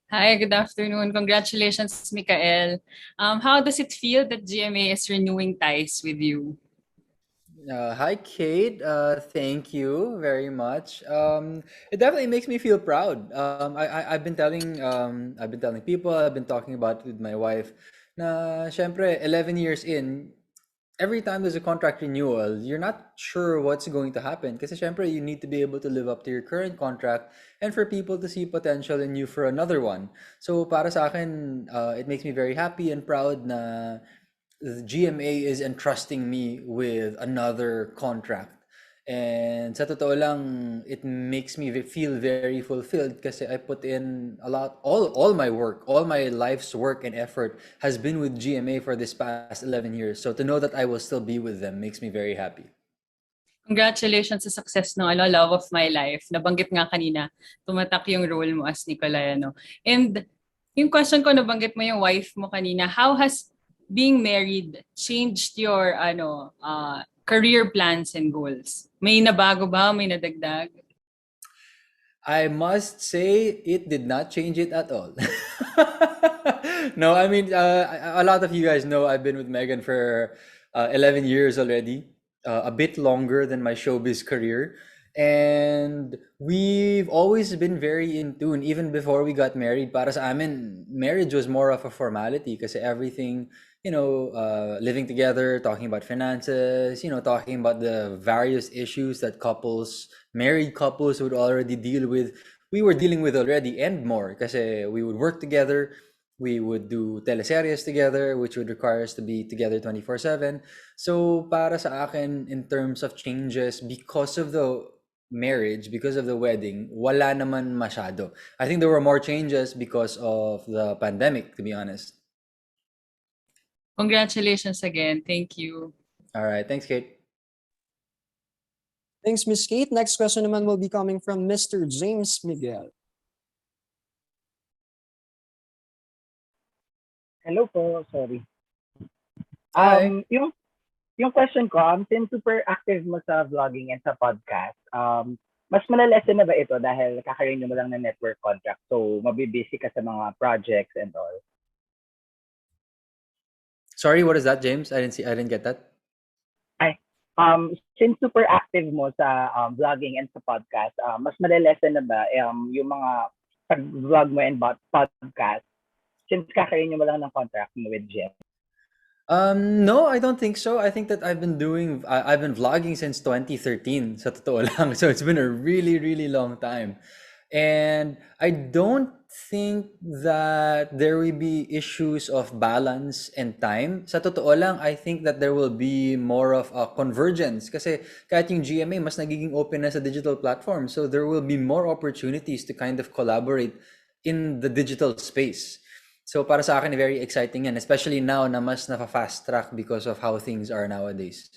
Hi, good afternoon. Congratulations, Mikael. How does it feel that GMA is renewing ties with you? Hi, Kate. Thank you very much. It definitely makes me feel proud. I've been telling people, I've been talking about it with my wife. Na, syempre, 11 years in, every time there's a contract renewal, you're not sure what's going to happen. Kasi syempre, you need to be able to live up to your current contract and for people to see potential in you for another one. So para sa akin, it makes me very happy and proud na the GMA is entrusting me with another contract. And sa totoo lang, it makes me feel very fulfilled kasi I put in a lot, all my work, all my life's work and effort has been with GMA for this past 11 years. So to know that I will still be with them makes me very happy. Congratulations sa success ng Love of My Life. Nabanggit nga kanina, tumatak yung role mo as Nicolai. And yung question ko, nabanggit mo yung wife mo kanina. How has being married changed your career plans and goals? May nabago ba? May nadagdag? I must say it did not change it at all. No, I mean, a lot of you guys know I've been with Megan for 11 years already, a bit longer than my showbiz career. And we've always been very in tune, even before we got married. Para sa amin, marriage was more of a formality kasi everything, living together, talking about finances, talking about the various issues that married couples would already deal with. We were dealing with already and more kasi we would work together, we would do teleseries together, which would require us to be together 24/7. So para sa akin, in terms of changes, because of the marriage, because of the wedding, wala naman masyado. I think there were more changes because of the pandemic, to be honest. Congratulations again. Thank you. All right, thanks, Kate. Thanks, Miss Kate. Next question naman will be coming from Mr. James Miguel. Hello po, sorry. Hi. Yung question ko, since super active mo sa vlogging and sa podcast, mas malalesen na ba ito dahil kakarenew mo lang ng network contract? So, mabibusy ka sa mga projects and all. Sorry, what is that, James? I didn't get that. Ay, since super active mo sa vlogging and sa podcast, mas malalesen na ba yung mga pag-vlog mo and podcast since kakarenew mo lang ng contract mo with Jeff? No, I don't think so. I think that I've been vlogging since 2013, sa totoo lang. So it's been a really, really long time. And I don't think that there will be issues of balance and time. Sa totoo lang, I think that there will be more of a convergence. Kasi kahit yung GMA, mas nagiging open na sa digital platform. So there will be more opportunities to kind of collaborate in the digital space. So para sa akin, very exciting yan, especially now na mas na-fast track because of how things are nowadays.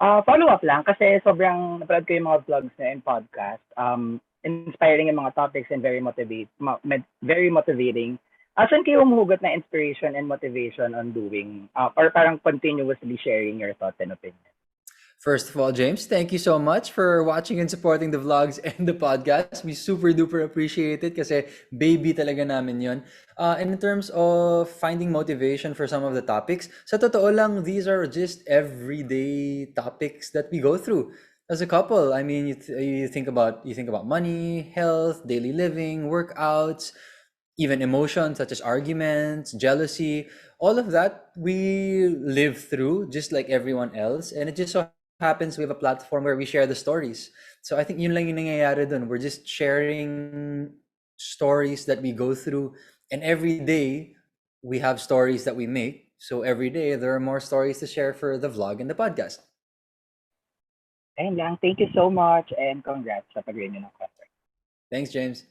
Follow-up lang kasi sobrang napanood ko yung mga vlogs na and podcast. Inspiring yung mga topics and very motivating. Saan kayo humuhugot na inspiration and motivation on doing or parang continuously sharing your thoughts and opinions? First of all, James, thank you so much for watching and supporting the vlogs and the podcast. We super duper appreciate it kasi baby talaga namin yon. And in terms of finding motivation for some of the topics, sa totoo lang, these are just everyday topics that we go through as a couple. I mean, you think about money, health, daily living, workouts, even emotions such as arguments, jealousy, all of that we live through just like everyone else. And it just so happens we have a platform where we share the stories. So I think yun lang yung nangyayari dun. We're just sharing stories that we go through. And every day we have stories that we make. So every day there are more stories to share for the vlog and the podcast. Ayun lang. Thank you so much and congrats sa pag-renew ng contract. Thanks, James.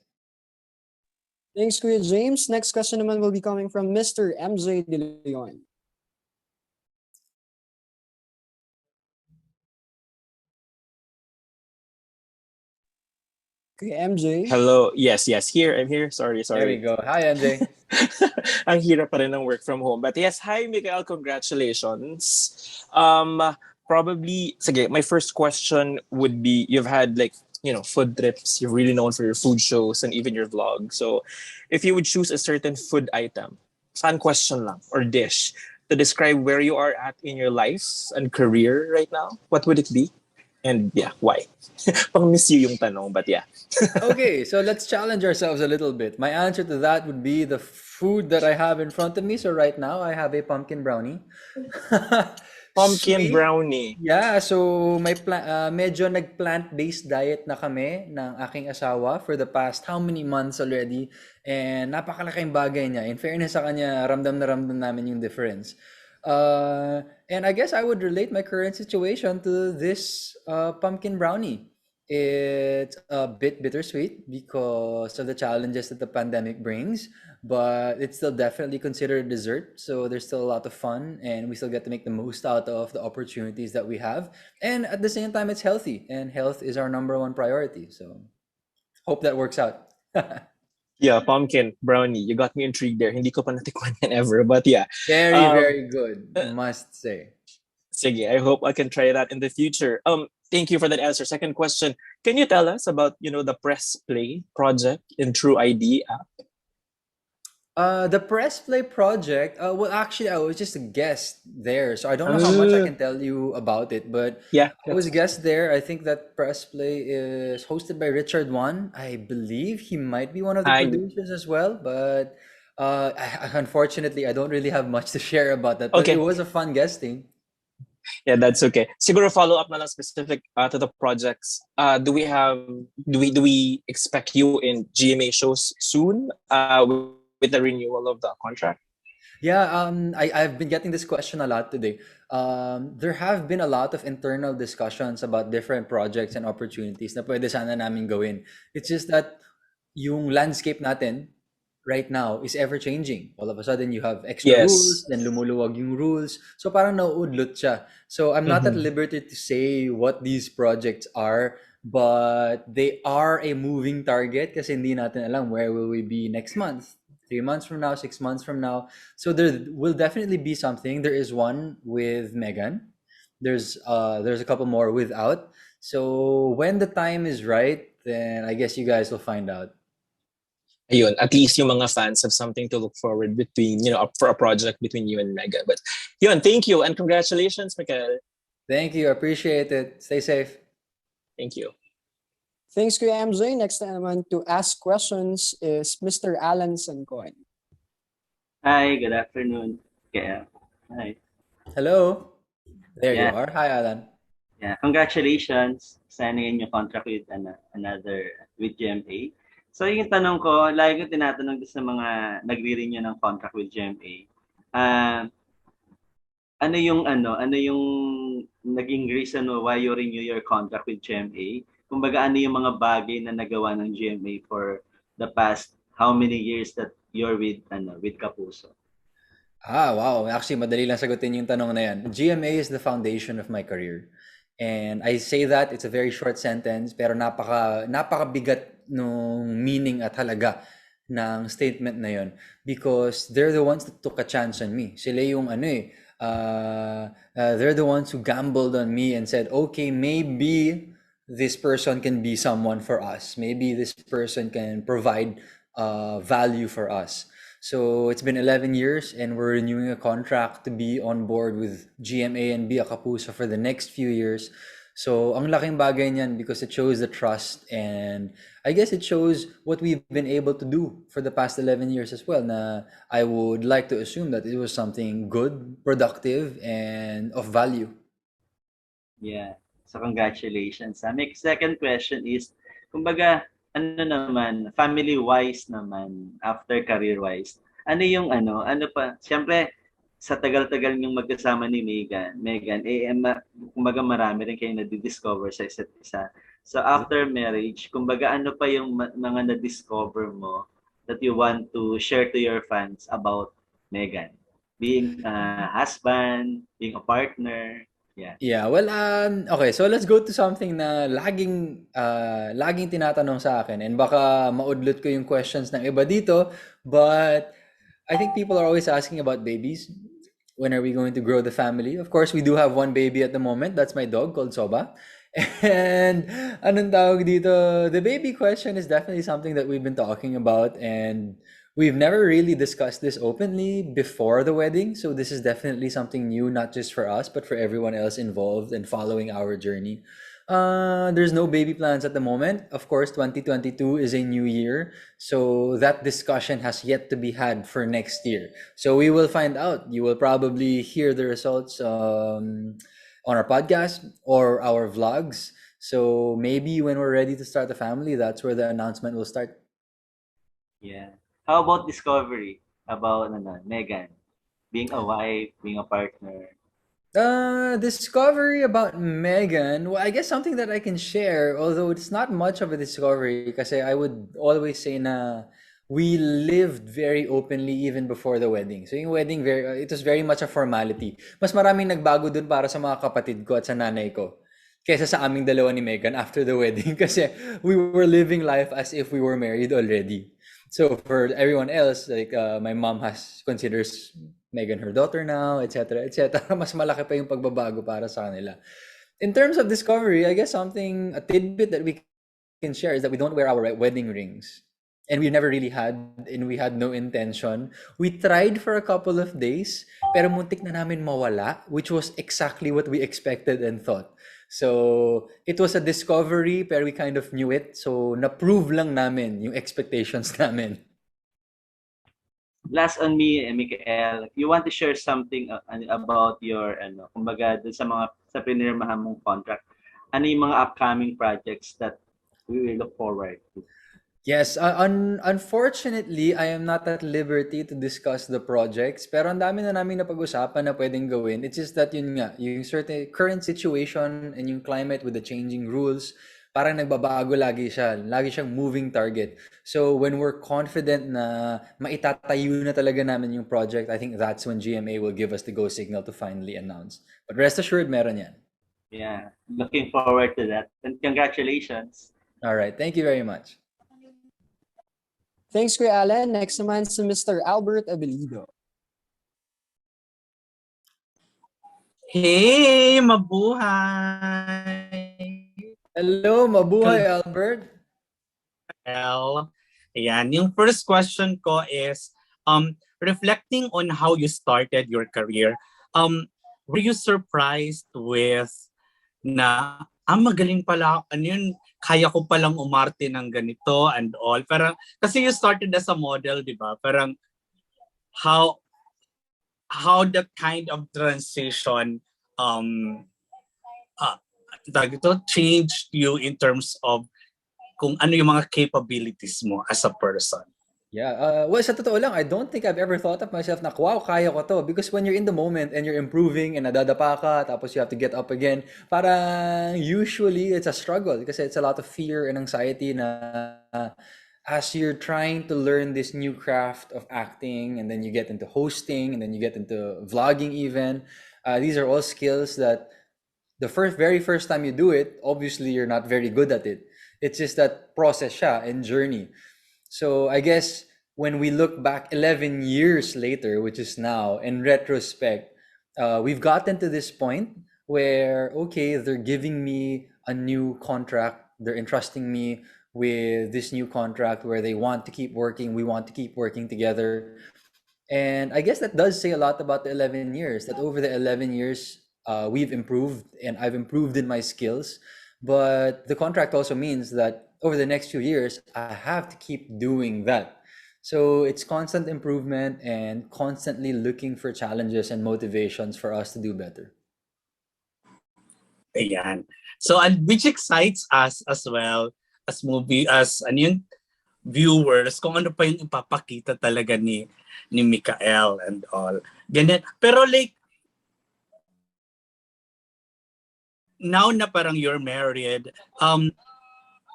Thanks, Kuya James. Next question naman will be coming from Mr. MJ De Leon. Kuya MJ. Hello. Yes, here. I'm here. Sorry. There we go. Hi, MJ. Ang hirap pa rin ng work from home. But yes, hi, Mikael. Congratulations. Probably, sige, my first question would be, you've had like food trips. You're really known for your food shows and even your vlog. So, if you would choose a certain food item, fun question lang, or dish, to describe where you are at in your life and career right now, what would it be? And yeah, why? Pang miss you yung tanong, but yeah. Okay, so let's challenge ourselves a little bit. My answer to that would be the food that I have in front of me. So right now I have a pumpkin brownie. Pumpkin Sweet. brownie. Yeah, so medyo nag-plant-based diet na kami ng aking asawa for the past how many months already. And napakalaking bagay niya. In fairness sa kanya, ramdam na ramdam namin yung difference. And I guess I would relate my current situation to this pumpkin brownie. It's a bit bittersweet because of the challenges that the pandemic brings, but it's still definitely considered a dessert. So there's still a lot of fun, and we still get to make the most out of the opportunities that we have. And at the same time, it's healthy, and health is our number one priority. So hope that works out. Yeah, pumpkin brownie. You got me intrigued there. Hindi ko pa natikman yan ever. But yeah. Very, Um, very good, must say. Sige, I hope I can try that in the future. Thank you for that answer. Second question. Can you tell us about, the Press Play project in True ID app? The press play project. Well, actually, I was just a guest there, so I don't know how much I can tell you about it. But Yeah. I was a guest there. I think that press play is hosted by Richard Wan. I believe he might be one of the I producers as well. But unfortunately, I don't really have much to share about that. But it Okay. was a fun guesting. Yeah, that's okay. Siguro follow up na lang specific to the projects. Do we expect you in GMA shows soon with the renewal of the contract? Yeah, I've been getting this question a lot today. There have been a lot of internal discussions about different projects and opportunities na pwede sana namin gawin. It's just that yung landscape natin right now is ever changing. All of a sudden, you have extra rules, Yes. then lumuluwag yung rules. So parang nauudlot siya. So I'm not at Mhm. liberty to say what these projects are, but they are a moving target kasi hindi natin alam where will we be next month, 3 months from now, 6 months from now. So there will definitely be something. There is one with Megan. There's a couple more without. So when the time is right, then I guess you guys will find out. Ayun, at least yung mga fans have something to look forward for a project between you and Mega. But yun, thank you and congratulations, Mikael. Thank you. Appreciate it. Stay safe. Thank you. Thanks, Kuya MJ. Next naman to ask questions is Mr. Alan Sancoy. Hi, good afternoon. Hi. Hello. There you Yeah, are. Hi, Alan. yeah. Congratulations signing your contract with with GMA. So yung tanong ko, lagi ko tinatanong sa mga nagre-renew ng contract with GMA. Ah, ano yung naging reason why you renew your contract with GMA? Kumbaga ano yung mga bagay na nagawa ng GMA for the past how many years that you're with Kapuso? Wow. Actually, madali lang sagutin yung tanong na yan. GMA is the foundation of my career. And I say that, it's a very short sentence, pero napakabigat nung meaning at halaga ng statement na yon. Because they're the ones that took a chance on me. Sila yung they're the ones who gambled on me and said, okay, maybe this person can be someone for us. Maybe this person can provide value for us. So it's been 11 years and we're renewing a contract to be on board with GMA and Bekah Kapuso for the next few years. So ang laking bagay niyan because it shows the trust and I guess it shows what we've been able to do for the past 11 years as well. Na I would like to assume that it was something good, productive, and of value. Yeah. So congratulations. My second question is, kumbaga, ano naman, family-wise naman, after career-wise, ano pa, siyempre, sa tagal-tagal niyong magkasama ni Megan, kumbaga marami rin kayo na-discover sa isa't isa. So after marriage, kumbaga ano pa yung mga na-discover mo that you want to share to your fans about Megan? Being a husband, being a partner, yeah. Yeah, well, okay, so let's go to something na laging tinatanong sa akin and baka maudlot ko yung questions ng iba dito, but I think people are always asking about babies. When are we going to grow the family? Of course, we do have one baby at the moment. That's my dog called Soba. And anong tawag dito, the baby question is definitely something that we've been talking about, and we've never really discussed this openly before the wedding. So this is definitely something new, not just for us, but for everyone else involved and following our journey. There's no baby plans at the moment. Of course, 2022 is a new year. So that discussion has yet to be had for next year. So we will find out. You will probably hear the results on our podcast or our vlogs. So maybe when we're ready to start a family, that's where the announcement will start. Yeah. How about discovery about Megan being a wife, being a partner? Discovery about Megan. Well, I guess something that I can share, although it's not much of a discovery, because I would always say na we lived very openly even before the wedding. So yung wedding, it was very much a formality. Mas maraming nagbago dun para sa mga kapatid ko at sa nanay ko kaysa sa aming dalawa ni Megan after the wedding kasi we were living life as if we were married already. So for everyone else, like my mom considers Megan her daughter now, etc., etc. Mas malaki pa yung pagbabago para sa kanila. In terms of discovery, I guess a tidbit that we can share is that we don't wear our wedding rings. And we never really had, and we had no intention. We tried for a couple of days, pero muntik na namin mawala, which was exactly what we expected and thought. So, it was a discovery, pero we kind of knew it. So, na-prove lang namin yung expectations namin. Last on me, Mikael, you want to share something about your, kumbaga, dun sa pinirmahan mong contract. Ano yung mga upcoming projects that we will look forward to? Yes, unfortunately, I am not at liberty to discuss the projects, pero ang dami na namin napag-usapan na pwedeng gawin. It's just that yun nga, yung certain current situation and yung climate with the changing rules, parang nagbabago lagi siya. Lagi siyang moving target. So when we're confident na maitatayo na talaga namin yung project, I think that's when GMA will give us the go signal to finally announce. But rest assured, meron yan. Yeah, looking forward to that. And congratulations. All right, thank you very much. Thanks, Kuya Alan. Next naman si Mr. Albert Abelido. Hey, mabuhay! Hello, mabuhay, Albert. Well, ayan, yung first question ko is, reflecting on how you started your career, were you surprised with na, magaling pala, ano yun, kaya ko palang umarte ng ganito and all. Parang, kasi you started as a model, di ba? Parang, how that kind of transition changed you in terms of kung ano yung mga capabilities mo as a person. Yeah, well, sa totoo lang, I don't think I've ever thought of myself na, wow, kaya ko to. Because when you're in the moment and you're improving and nadadapa ka, tapos you have to get up again, parang usually it's a struggle kasi it's a lot of fear and anxiety na as you're trying to learn this new craft of acting, and then you get into hosting, and then you get into vlogging even. These are all skills that the very first time you do it, obviously you're not very good at it. It's just that process siya and journey. So I guess when we look back 11 years later, which is now, in retrospect, we've gotten to this point where, okay, they're giving me a new contract. They're entrusting me with this new contract where they want to keep working. We want to keep working together. And I guess that does say a lot about the 11 years, that over the 11 years, we've improved and I've improved in my skills. But the contract also means that over the next few years, I have to keep doing that. So it's constant improvement and constantly looking for challenges and motivations for us to do better. Ayan. So, and which excites us as well as viewers, kung ano pa yung ipapakita talaga ni Mikael and all. Ganyan. Pero like, now na parang you're married,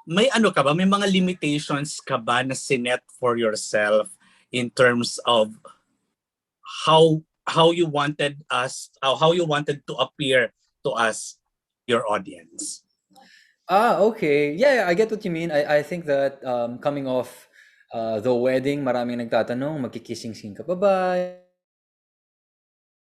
may may mga limitations ka ba na sinet for yourself in terms of how you wanted to appear to us, your audience? Okay. Yeah, I get what you mean. I think that coming off the wedding, maraming nagtatanong, magkikissing scene ka pa ba?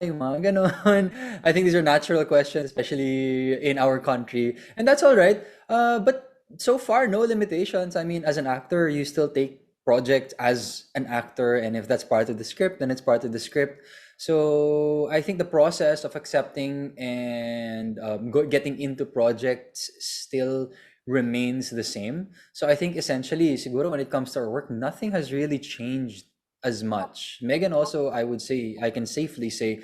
yung mga ganon. I think these are natural questions, especially in our country. And that's all right. But so far, no limitations. I mean, as an actor, you still take projects as an actor. And if that's part of the script, then it's part of the script. So I think the process of accepting and getting into projects still remains the same. So I think essentially, siguro when it comes to our work, nothing has really changed as much. Megan also, I would say, I can safely say,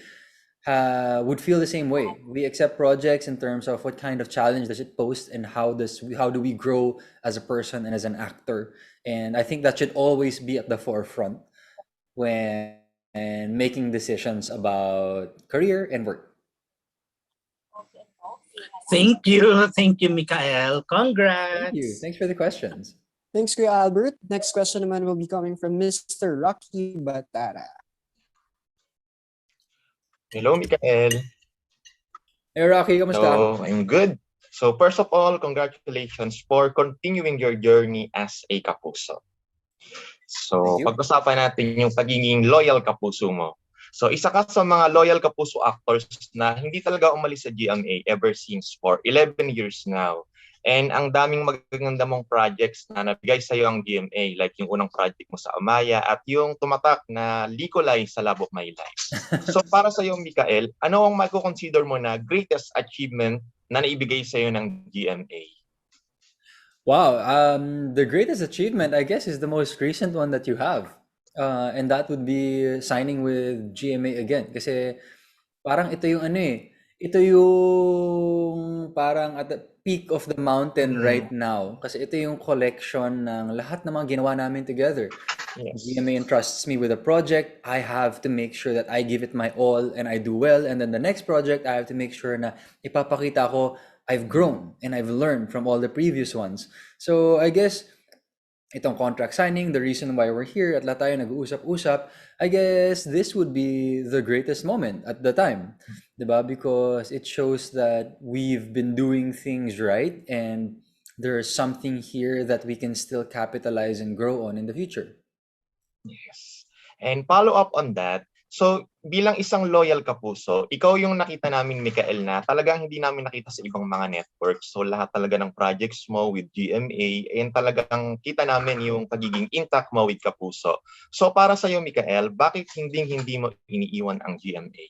would feel the same way. We accept projects in terms of what kind of challenge does it pose and how do we grow as a person and as an actor. And I think that should always be at the forefront when making decisions about career and work. Thank you, Mikael. Thank you. Congrats. Thanks for the questions. Thanks, Kuya Albert. Next question naman will be coming from Mr. Rocky Batara. Hello, Mikael. Hey Rocky, kamusta? Hello, I'm good. So first of all, congratulations for continuing your journey as a Kapuso. So Thank you. pag-usapan natin yung pagiging loyal Kapuso mo. So isa ka sa mga loyal Kapuso actors na hindi talaga umalis sa GMA ever since for 11 years now. And ang daming magaganda mong projects na nabigay sa'yo ang GMA, like yung unang project mo sa Amaya at yung tumatak na Likolay sa Love of My Life. So para sa'yo, Mikael, ano ang mako-consider mo na greatest achievement na naibigay sa'yo ng GMA? Wow, the greatest achievement, I guess, is the most recent one that you have. And that would be signing with GMA again. Kasi parang ito yung ano eh, ito yung parang at the peak of the mountain right now. Kasi ito yung collection ng lahat ng mga ginawa namin together. Yes. GMA entrusts me with a project. I have to make sure that I give it my all and I do well. And then the next project, I have to make sure na ipapakita ko I've grown and I've learned from all the previous ones. So I guess itong contract signing, the reason why we're here at lahat tayo nag-uusap-usap, I guess this would be the greatest moment at the time. Diba? Because it shows that we've been doing things right and there's something here that we can still capitalize and grow on in the future. Yes. And follow up on that, so bilang isang loyal Kapuso, ikaw yung nakita namin, Mikael, na talagang hindi namin nakita sa ibang mga networks. So lahat talaga ng projects mo with GMA, and talagang kita namin yung pagiging intact mo with Kapuso. So para sa'yo, Mikael, bakit hindi mo iniiwan ang GMA?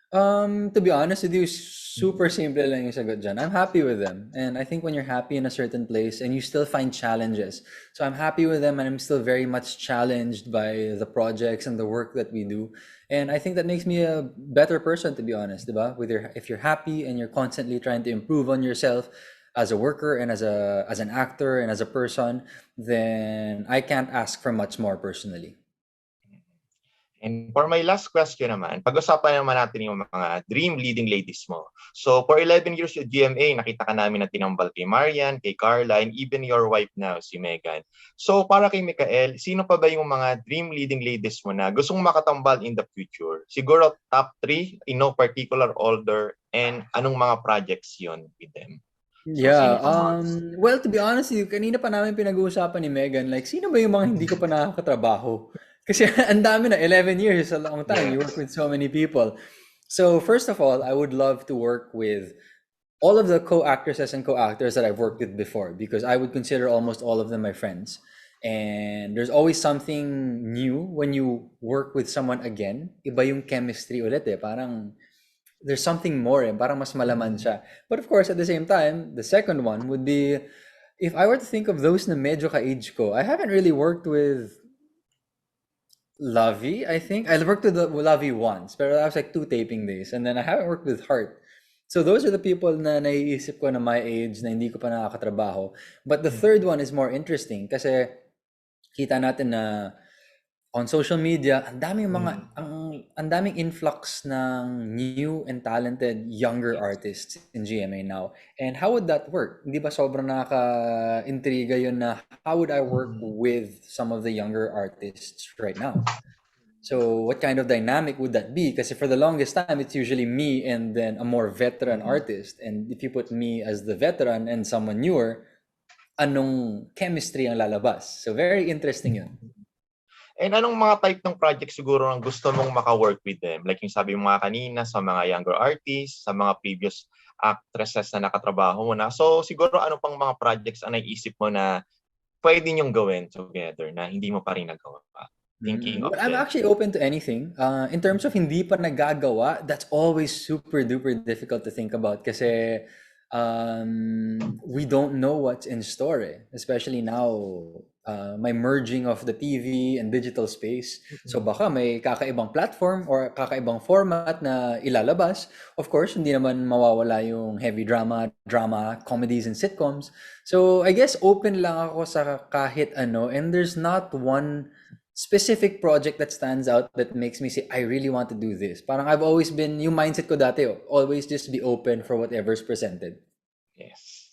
To be honest with you, super simple lang yung sagot dyan. I'm happy with them. And I think when you're happy in a certain place and you still find challenges. So I'm happy with them and I'm still very much challenged by the projects and the work that we do. And I think that makes me a better person, to be honest, diba? If you're happy and you're constantly trying to improve on yourself as a worker and as an actor and as a person, then I can't ask for much more personally. And for my last question naman, pag-usapan naman natin yung mga dream leading ladies mo. So for 11 years with GMA, nakita ka namin na tinambal kay Marian, kay Carla, and even your wife now, si Megan. So para kay Mikael, sino pa ba yung mga dream leading ladies mo na gustong makatambal in the future? Siguro top 3 in no particular order, and anong mga projects yon with them? Yeah, well, to be honest with you, kanina pa namin pinag-uusapan ni Megan, like, sino ba yung mga hindi ko pa nakakatrabaho? Kasi ang dami na, 11 years is a long time. You work with so many people. So first of all, I would love to work with all of the co-actresses and co-actors that I've worked with before, because I would consider almost all of them my friends. And there's always something new when you work with someone again. Iba yung chemistry ulit eh. Parang there's something more eh. Parang mas malaman siya. But of course, at the same time, the second one would be, if I were to think of those na medyo ka-age ko, I haven't really worked with Lovey, I think. I worked with Lovey once, but that was like 2 taping days. And then I haven't worked with Heart. So those are the people na naiisip ko na my age na hindi ko pa nakakatrabaho. But the third one is more interesting kasi kita natin na on social media, ang daming influx ng new and talented younger artists in GMA now. And how would that work? Hindi ba sobrang nakaka-intriga yun na how would I work with some of the younger artists right now? So what kind of dynamic would that be? Kasi for the longest time, it's usually me and then a more veteran artist. And if you put me as the veteran and someone newer, anong chemistry ang lalabas? So very interesting yun. And anong mga type ng project siguro ang gusto mong maka-work with them? Like yung sabi mo mga kanina sa mga younger artists, sa mga previous actresses na nakatrabaho mo na. So siguro ano pang mga projects ang naisip mo na pwede niyong gawin together na hindi mo pa rin nagawa pa? Thinking of Well, I'm them. actually open to anything. In terms of hindi pa nagagawa, that's always super duper difficult to think about kasi we don't know what's in store, especially now. May merging of the TV and digital space. So baka may kakaibang platform or kakaibang format na ilalabas. Of course, hindi naman mawawala yung heavy drama, comedies and sitcoms. So I guess open lang ako sa kahit ano, and there's not one specific project that stands out that makes me say, I really want to do this. Parang I've always been, yung mindset ko dati, always just be open for whatever's presented. Yes.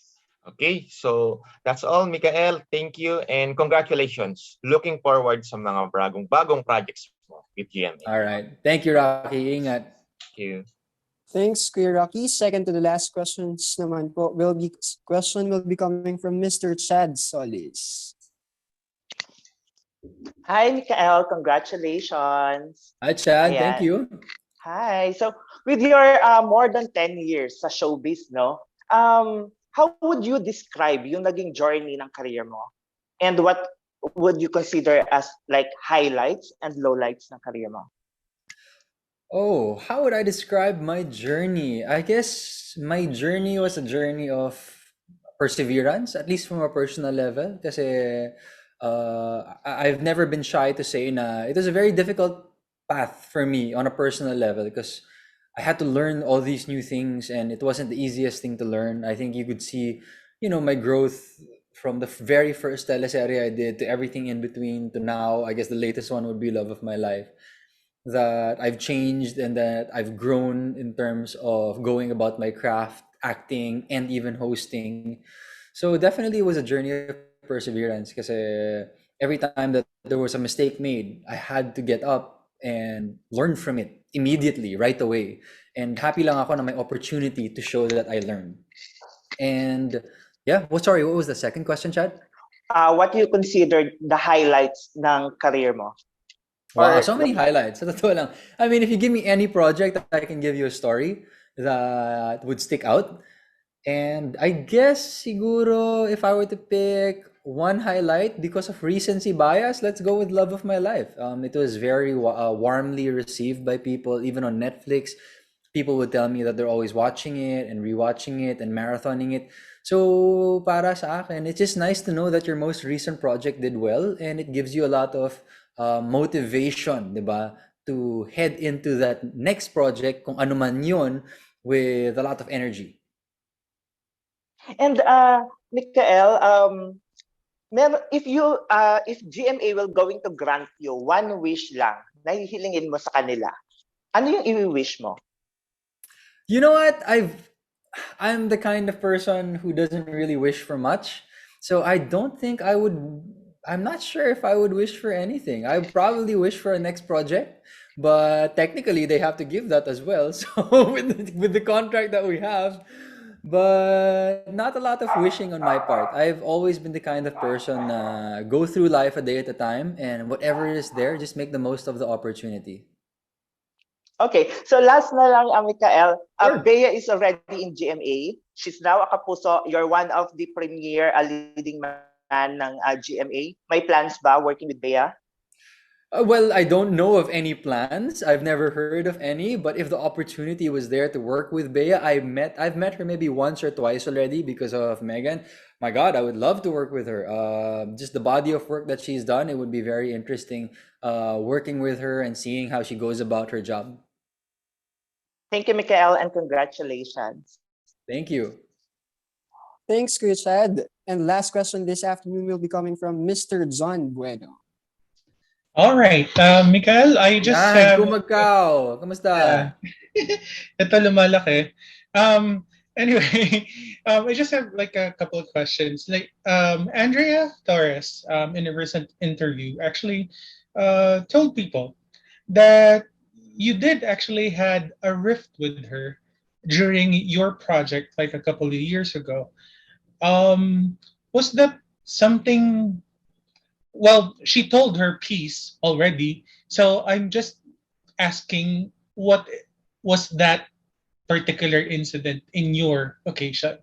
Okay, so that's all, Mikael. Thank you and congratulations. Looking forward sa mga bagong projects mo with GMA. All right. Thank you, Rocky. Ingat. Thank you. Thanks, Kuya Rocky. Second to the last questions naman po will be coming from Mr. Chad Solis. Hi, Mikael. Congratulations. Hi, Chad. Ayan. Thank you. Hi. So, with your more than 10 years sa showbiz, no? How would you describe yung naging journey ng career mo? And what would you consider as like highlights and lowlights ng career mo? Oh, how would I describe my journey? I guess my journey was a journey of perseverance, at least from a personal level. Kasi I've never been shy to say na it was a very difficult path for me on a personal level because I had to learn all these new things and it wasn't the easiest thing to learn. I think you could see, my growth from the very first teleserye I did to everything in between to now. I guess the latest one would be Love of My Life. That I've changed and that I've grown in terms of going about my craft, acting, and even hosting. So definitely it was a journey of perseverance because every time that there was a mistake made, I had to get up and learn from it immediately, right away. And happy lang ako na may opportunity to show that I learned. And yeah, sorry, what was the second question, Chad? What do you consider the highlights ng career mo? Wow, so many highlights. Sa totoo lang. I mean, if you give me any project, I can give you a story that would stick out. And I guess siguro if I were to pick one highlight because of recency bias, let's go with Love of My Life. It was very warmly received by people, even on Netflix. People would tell me that they're always watching it and rewatching it and marathoning it. So para sa akin, it's just nice to know that your most recent project did well and it gives you a lot of motivation, diba, to head into that next project, kung ano man yun, with a lot of energy. And Mikael, if GMA will going to grant you one wish lang na hihilingin mo sa kanila, ano yung i-wish mo? You know what? I'm the kind of person who doesn't really wish for much. So I don't think I'm not sure if I would wish for anything. I would probably wish for a next project, but technically they have to give that as well. So with the contract that we have, but not a lot of wishing on my part. I've always been the kind of person go through life a day at a time, and whatever is there, just make the most of the opportunity. Okay, so last na lang, Mikael. Sure. Bea is already in GMA. She's now a Kapuso. You're one of the premier leading man ng GMA. May plans ba working with Bea? Well, I don't know of any plans. I've never heard of any, but if the opportunity was there to work with Bea, I've met her maybe once or twice already because of Megan. My God, I would love to work with her. Just the body of work that she's done, it would be very interesting working with her and seeing how she goes about her job. Thank you, Mikael, and congratulations. Thank you. Thanks, Kuya Chad. And last question this afternoon will be coming from Mr. John Bueno. All right, Mikael, I just Yan, kumagkaw. Kamusta? Ito lumalaki. Anyway, I just have like a couple of questions. Like Andrea Torres, in a recent interview, actually told people that you did actually had a rift with her during your project like a couple of years ago. Was that something well, she told her piece already. So I'm just asking, what was that particular incident in your occasion?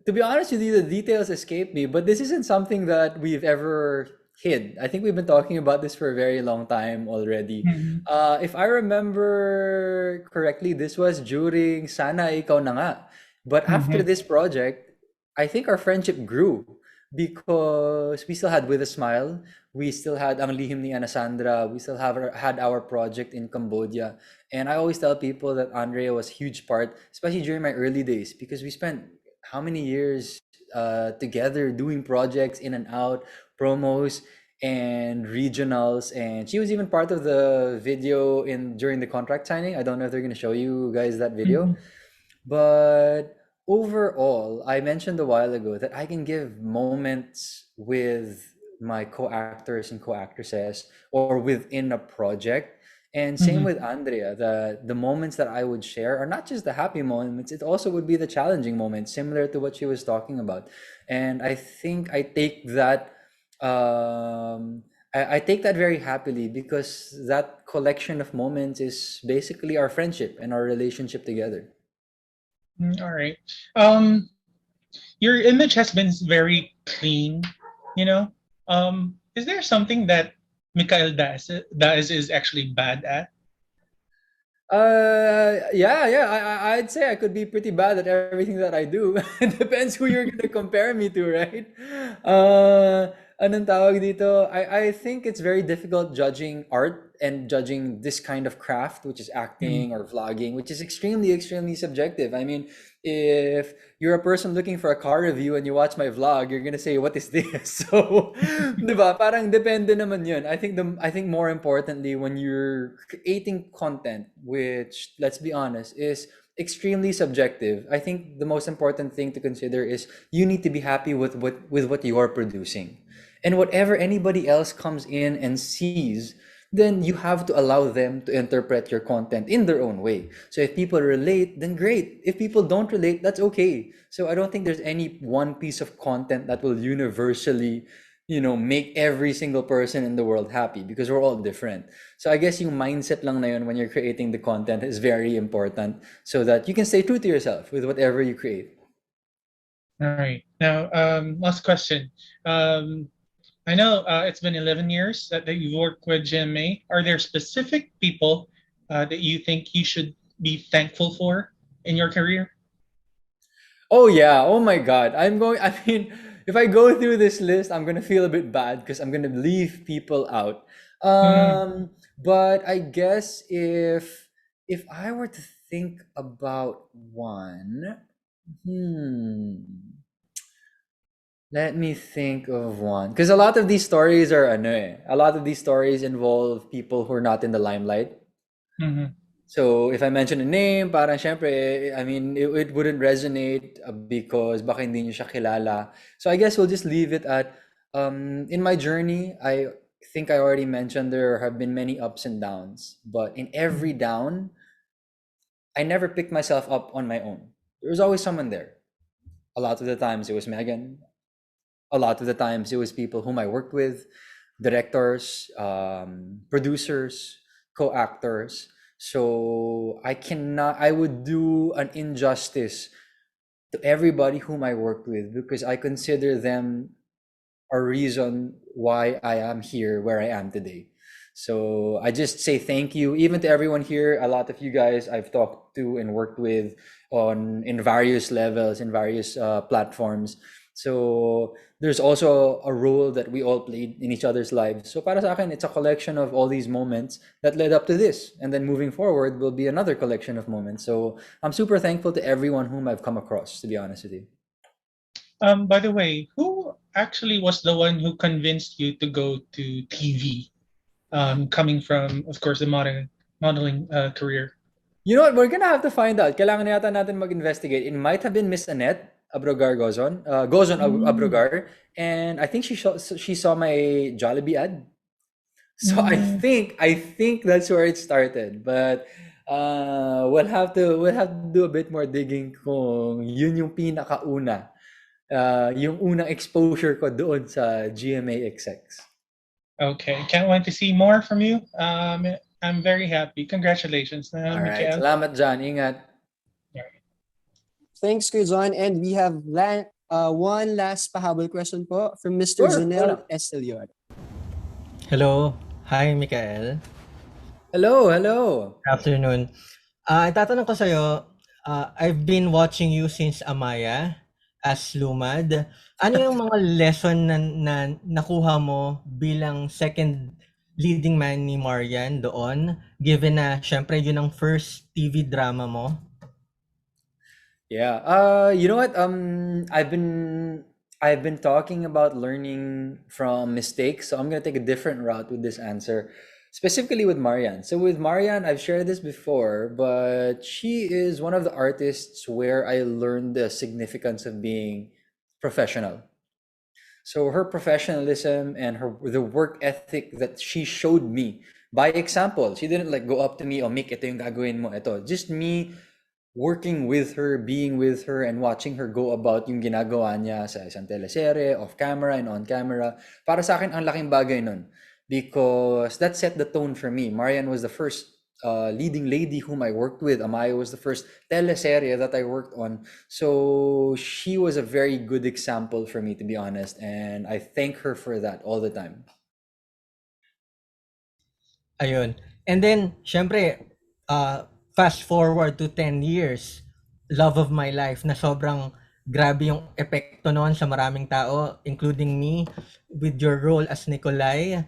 To be honest with you, the details escape me, but this isn't something that we've ever hid. I think we've been talking about this for a very long time already. Mhm. If I remember correctly, this was during Sana Ikaw Na Nga. But after Mhm. this project, I think our friendship grew because we still had With a Smile. We still had Ang Lihim ni Anasandra. We still had our project in Cambodia. And I always tell people that Andrea was a huge part, especially during my early days, because we spent how many years together doing projects in and out, promos and regionals, and she was even part of the video in during the contract signing. I don't know if they're going to show you guys that video, Mhm. but overall, I mentioned a while ago that I can give moments with my co-actors and co-actresses or within a project. And same with Mhm. Andrea, the moments that I would share are not just the happy moments, it also would be the challenging moments, similar to what she was talking about. And I think I take that very happily because that collection of moments is basically our friendship and our relationship together. All right. Um, your image has been very clean, you know. Is there something that Mikael Daez is actually bad at? Yeah. I'd say I could be pretty bad at everything that I do. It depends who you're gonna compare me to, right? Anong tawag dito? I think it's very difficult judging art and judging this kind of craft, which is Mm. acting or vlogging, which is extremely subjective. I mean, if you're a person looking for a car review and you watch my vlog, you're gonna say, "What is this?" So, 'di ba? Parang depende naman 'yun. I think more importantly, when you're creating content, which let's be honest, is extremely subjective. I think the most important thing to consider is you need to be happy with what you're producing. And whatever anybody else comes in and sees, then you have to allow them to interpret your content in their own way. So if people relate, then great. If people don't relate, that's okay. So I don't think there's any one piece of content that will universally, make every single person in the world happy because we're all different. So I guess yung mindset lang na yun when you're creating the content is very important so that you can stay true to yourself with whatever you create. All right. Now, last question. Um, I know it's been 11 years that you've worked with GMA. Are there specific people that you think you should be thankful for in your career? Oh yeah. Oh my God. I mean, if I go through this list, I'm gonna feel a bit bad because I'm gonna leave people out. Mm. But I guess if I were to think about one, hmm, let me think of one. Because a lot of these stories involve people who are not in the limelight. Mhm. So if I mention a name, parang syempre, I mean, it wouldn't resonate because baka hindi niyo siya kilala. So I guess we'll just leave it at, in my journey, I think I already mentioned there have been many ups and downs. But in every Mhm. down, I never picked myself up on my own. There was always someone there. A lot of the times it was Megan. A lot of the times it was people whom I worked with, directors, producers, co-actors. So I would do an injustice to everybody whom I worked with because I consider them a reason why I am here where I am today. So I just say thank you, even to everyone here. A lot of you guys I've talked to and worked with on in various levels, in various platforms. So there's also a role that we all played in each other's lives. So para sa akin, it's a collection of all these moments that led up to this. And then moving forward will be another collection of moments. So I'm super thankful to everyone whom I've come across, to be honest with you. By the way, who actually was the one who convinced you to go to TV? Coming from, of course, the modeling career. You know what? We're gonna have to find out. Kailangan yata natin mag-investigate. It might have been Miss Annette Abrogar Mm. Abrogar, and I think she saw my Jollibee ad. So I Mm. think I think that's where it started. But we'll have to do a bit more digging kung yun yung pinakauna yung unang exposure ko doon sa GMA XX. Okay, can't wait to see more from you. I'm very happy. Congratulations, Alright, Mikael. salamat John. Ingat. Thanks, Kuya John. And we have one last pahabol question po from Mr. Sure, Zonel wala. Estelior. Hello. Hi, Mikael. Hello, hello. Afternoon. Itatanong ko sa'yo, I've been watching you since Amaya as Lumad. Ano yung mga lesson na nakuha mo bilang second leading man ni Marian doon, given na syempre yun ang first TV drama mo? Yeah. You know what? I've been talking about learning from mistakes, so I'm gonna take a different route with this answer, specifically with Marian. So with Marian, I've shared this before, but she is one of the artists where I learned the significance of being professional. So her professionalism and the work ethic that she showed me by example. She didn't like go up to me, "Oh, Mick, ito yung gagawin mo, ito." Just me working with her, being with her, and watching her go about yung ginagawa niya sa isang teleserye, off camera and on camera. Para sa akin, ang laking bagay nun. Because that set the tone for me. Marian was the first leading lady whom I worked with. Amaya was the first teleserye that I worked on. So she was a very good example for me, to be honest. And I thank her for that all the time. Ayun. And then, syempre, fast forward to 10 years, love of my life, na sobrang grabe yung epekto noon sa maraming tao, including me, with your role as Nikolai.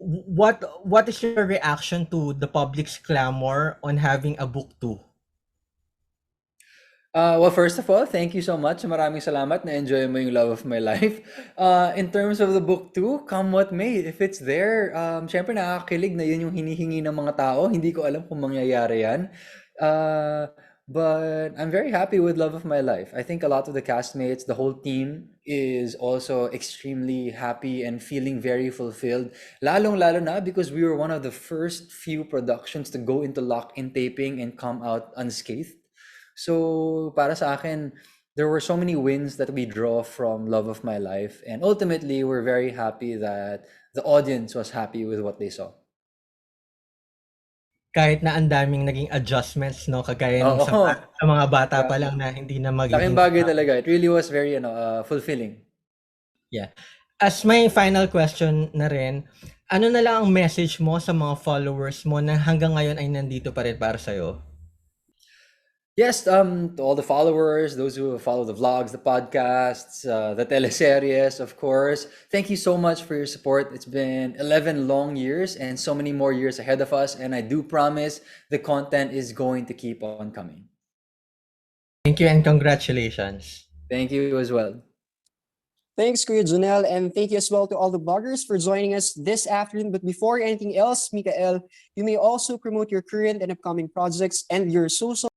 What is your reaction to the public's clamor on having a book 2? Well, first of all, thank you so much. Maraming salamat. Na-enjoy mo yung love of my life. In terms of the book 2, come what may. If it's there, syempre nakakakilig na yun yung hinihingi ng mga tao. Hindi ko alam kung mangyayari yan. But I'm very happy with Love of My Life. I think a lot of the castmates, the whole team is also extremely happy and feeling very fulfilled. Lalong-lalo na because we were one of the first few productions to go into lock-in taping and come out unscathed. So para sa akin, there were so many wins that we draw from Love of My Life. And ultimately, we're very happy that the audience was happy with what they saw. Kahit na ang daming naging adjustments, no, kagaya ng Oo. sa mga bata pa lang na hindi na Laking magiging bagay talaga. It really was very fulfilling. Yeah. As my final question na rin, ano na lang ang message mo sa mga followers mo na hanggang ngayon ay nandito pa rin para sa'yo? Yes, to all the followers, those who follow the vlogs, the podcasts, the teleseries, of course. Thank you so much for your support. It's been 11 long years and so many more years ahead of us. And I do promise the content is going to keep on coming. Thank you and congratulations. Thank you as well. Thanks, Kuya Junel, and thank you as well to all the bloggers for joining us this afternoon. But before anything else, Mikael, you may also promote your current and upcoming projects and your social